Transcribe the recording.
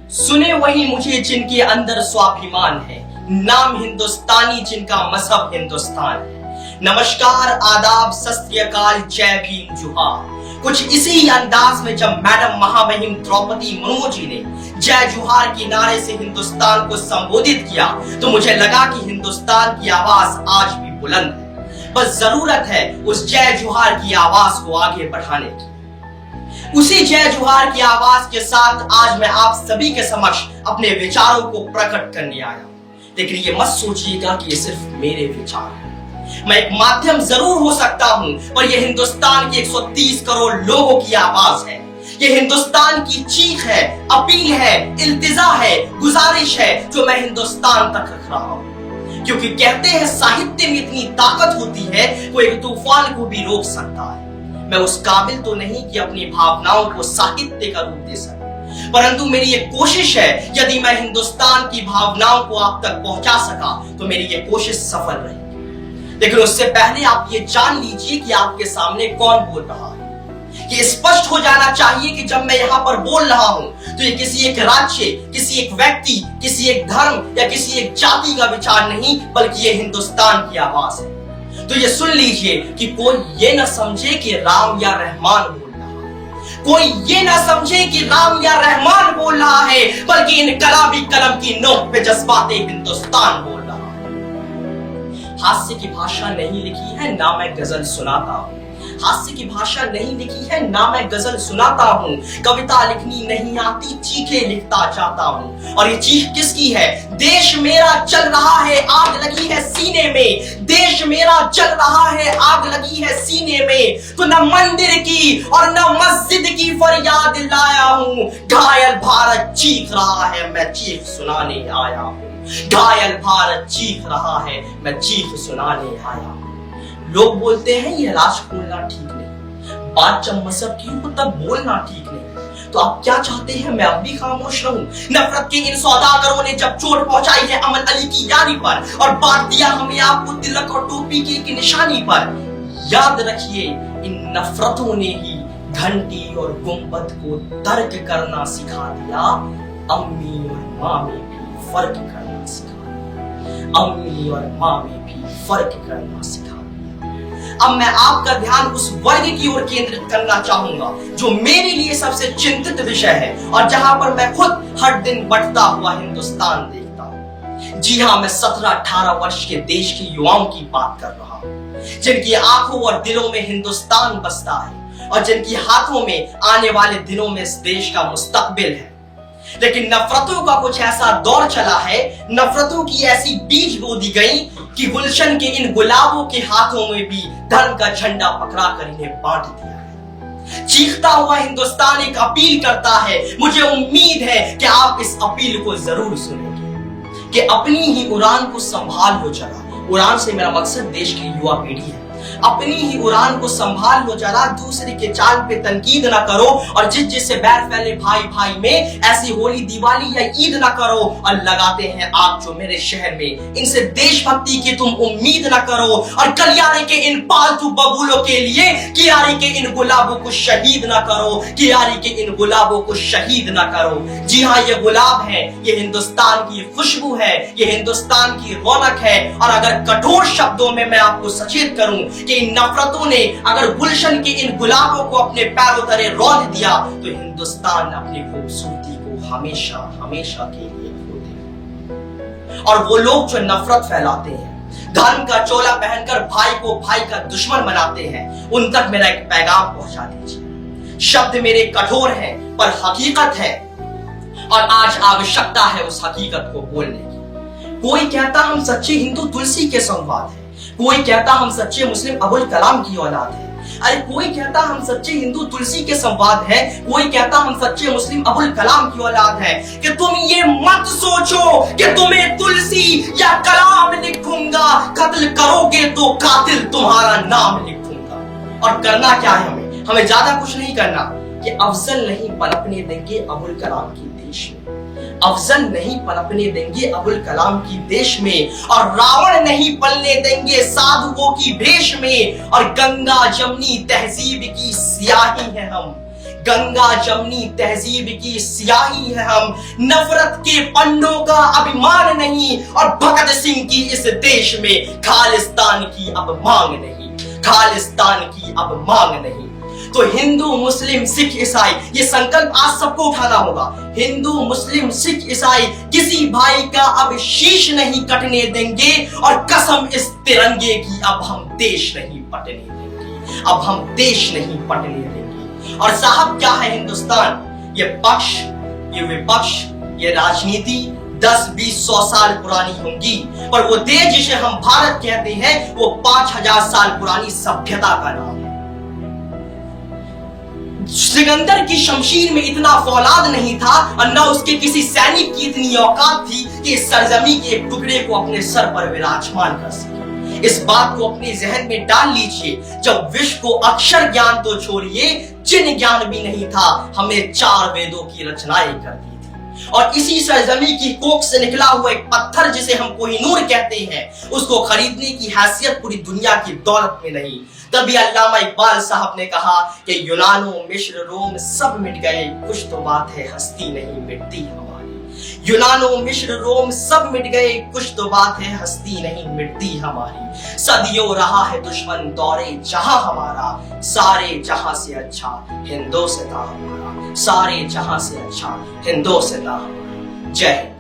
सुने वही मुझे जिनके अंदर स्वाभिमान है, नाम हिंदुस्तानी जिनका मजहब हिंदुस्तान है। नमस्कार, आदाब, सत श्री अकाल, जय भीम, जोहार। कुछ इसी अंदाज में जब मैडम महामहिम द्रौपदी मुर्मू जी ने जय जोहार के नारे से हिंदुस्तान को संबोधित किया तो मुझे लगा कि हिंदुस्तान की आवाज आज भी बुलंद है। बस जरूरत है उस जय जोहार की आवाज को आगे बढ़ाने की। उसी जय जोहार की आवाज के साथ आज मैं आप सभी के समक्ष अपने विचारों को प्रकट करने आया हूं। लेकिन ये मत सोचिएगा कि ये सिर्फ मेरे विचार हैं। मैं एक माध्यम जरूर हो सकता हूं, पर यह हिंदुस्तान के 130 करोड़ लोगों की आवाज है। ये हिंदुस्तान की चीख है, अपील है, इल्तिजा है, गुजारिश है जो मैं हिंदुस्तान तक रख रहा हूं। क्योंकि कहते हैं साहित्य में इतनी ताकत होती है वो एक तूफान को भी रोक सकता है। मैं उस काबिल तो नहीं कि अपनी भावनाओं को साहित्य का रूप दे सकूं, परंतु मेरी ये कोशिश है, यदि मैं हिंदुस्तान की भावनाओं को आप तक पहुंचा सका तो मेरी ये कोशिश सफल रहेगी। लेकिन उससे पहले आप ये जान लीजिए कि आपके सामने कौन बोल रहा है। ये स्पष्ट हो जाना चाहिए कि जब मैं यहाँ पर बोल रहा हूं तो ये किसी एक राज्य, किसी एक व्यक्ति, किसी एक धर्म या किसी एक जाति का विचार नहीं, बल्कि ये हिंदुस्तान की आवाज है। तो ये सुन लीजिए कि कोई ये ना समझे कि राम या रहमान बोल रहा है, कोई ये ना समझे कि राम या रहमान बोल रहा है, बल्कि इनकलाबी कलम की नोक पे जज्बाते हिंदुस्तान बोल रहा है। हास्य की भाषा नहीं लिखी है ना मैं गजल सुनाता हूं, हास्य की भाषा नहीं लिखी है ना मैं गजल सुनाता हूँ, कविता लिखनी नहीं आती, चीखें लिखता चाहता हूँ। और ये चीख किसकी है? देश मेरा चल रहा है, आग लगी है सीने में, देश मेरा चल रहा है, आग लगी है सीने में। तो न मंदिर की और न मस्जिद की फरियाद लाया हूँ, घायल भारत चीख रहा है, मैं चीख सुनाने आया हूँ। घायल भारत चीख रहा है, मैं चीख सुनाने आया हूँ। लोग बोलते हैं ये राज खोलना ठीक नहीं, बात जब मजहब की हो तब बोलना ठीक नहीं। तो आप क्या चाहते हैं मैं अब भी खामोश रहूं? नफरत के इन सौदागरों ने जब चोट पहुंचाई है अमन अली की यारी पर और बांट दिया हमें आपको तिलक और टोपी के एक निशानी पर, याद रखिए इन नफरतों ने ही घंटी और गुंबद को तर्क करना सिखा दिया। अम्मी और माँ में भी फर्क करना सिखा दिया, अम्मी और माँ में भी फर्क करना सिखा। अब मैं आपका ध्यान उस वर्ग की ओर केंद्रित करना चाहूंगा जो मेरे लिए सबसे चिंतित विषय है और जहां पर मैं खुद हर दिन बढ़ता हुआ हिंदुस्तान देखता हूं। जी हां, मैं 17-18 वर्ष के देश के युवाओं की बात कर रहा हूं, जिनकी आंखों और दिलों में हिंदुस्तान बसता है और जिनकी हाथों में आने वाले दिनों में इस देश का मुस्तकबिल है। लेकिन नफरतों का कुछ ऐसा दौर चला है, नफरतों की ऐसी बीज बो दी गई कि गुलशन के इन गुलाबों के हाथों में भी धर्म का झंडा पकड़ा कर इन्हें बांट दिया है। चीखता हुआ हिंदुस्तान एक अपील करता है, मुझे उम्मीद है कि आप इस अपील को जरूर सुनेंगे कि अपनी ही उड़ान को संभाल लो जरा। उड़ान से मेरा मकसद देश की युवा पीढ़ी है। अपनी ही उड़ान को संभाल लो जरा, दूसरे के चाल पे तनकीद ना करो और जिससे बैर फैले भाई भाई में ऐसी होली दिवाली या ईद ना करो। और लगाते हैं आग जो मेरे शहर में, इनसे देशभक्ति की तुम उम्मीद ना करो। और कलियारे के इन पालतू बबूलों के लिए कियारी के इन गुलाबों को शहीद ना करो, कियारी के इन गुलाबों को शहीद ना करो। जी हाँ, ये गुलाब है, ये हिंदुस्तान की खुशबू है, ये हिंदुस्तान की रौनक है। और अगर कठोर शब्दों में मैं आपको सचेत करूं कि इन नफरतों ने अगर गुलशन के इन गुलाबों को अपने पैरों तले रौंद दिया तो हिंदुस्तान अपनी खूबसूरती को हमेशा हमेशा के लिए खो देगा। और वो लोग जो नफरत फैलाते हैं, धर्म का चोला पहनकर भाई को भाई का दुश्मन बनाते हैं, उन तक मेरा एक पैगाम पहुंचा दीजिए। शब्द मेरे कठोर हैं पर हकीकत है और आज आवश्यकता है उस हकीकत को बोलने की। कोई कहता हम सच्चे हिंदू तुलसी के संवाद है, कोई कहता हम सच्चे मुस्लिम अबुल कलाम की औलाद है। अरे कोई कहता हम सच्चे हिंदू तुलसी के संवाद है, कोई कहता हम सच्चे मुस्लिम अबुल कलाम की औलाद है। कि तुम ये मत सोचो कि तुम्हें तुलसी या कलाम लिखूंगा, कत्ल करोगे तो कातिल तुम्हारा नाम लिखूंगा। और करना क्या है हमें ज्यादा कुछ नहीं करना कि अफजल नहीं पनपने देंगे अबुल कलाम की देश में, अफजल नहीं पनपने देंगे अबुल कलाम की देश में, और रावण नहीं पलने देंगे साधुओं की भेष में। और गंगा जमनी तहजीब की स्याही है हम, गंगा जमनी तहजीब की स्याही है हम, नफरत के पंडों का अभिमान नहीं, और भगत सिंह की इस देश में खालिस्तान की अब मांग नहीं, खालिस्तान की अब मांग नहीं। तो हिंदू मुस्लिम सिख ईसाई, ये संकल्प आज सबको उठाना होगा। हिंदू मुस्लिम सिख ईसाई किसी भाई का अब शीश नहीं कटने देंगे, और कसम इस तिरंगे की अब हम देश नहीं पटने देंगे, अब हम देश नहीं पटने देंगे। और साहब क्या है हिंदुस्तान? ये पक्ष, ये विपक्ष, ये राजनीति 10, 20, 100 साल पुरानी होंगी, पर वो देश जिसे हम भारत कहते हैं वो 5000 साल पुरानी सभ्यता का नाम है। सिकंदर की शमशीर में इतना फौलाद नहीं था, और न उसके किसी सैनिक की इतनी औकात थी कि इस सरजमी के एक टुकड़े को अपने सर पर विराजमान कर सके। इस बात को अपने जहन में डाल लीजिए, जब विश्व को अक्षर ज्ञान तो छोड़िए, चिन्ह ज्ञान भी नहीं था, हमने 4 वेदों की रचनाएं कर दी थी। और इसी सरजमी की कोख से निकला हुआ एक पत्थर जिसे हम कोहिनूर कहते हैं, उसको खरीदने की हैसियत पूरी दुनिया की दौलत में नहीं। तभी अल्लामा इकबाल साहब ने कहा कि यूनानो मिस्र रोम सब मिट गए, कुछ तो बात है हस्ती नहीं मिटती हमारी। यूनानो मिस्र रोम सब मिट गए, कुछ तो बात है हस्ती नहीं मिटती हमारी। सदियों रहा है दुश्मन दौरे जहां हमारा, सारे जहां से अच्छा हिंदोस्तान हमारा, सारे जहां से अच्छा हिंदोस्तान हमारा। जय हिंद।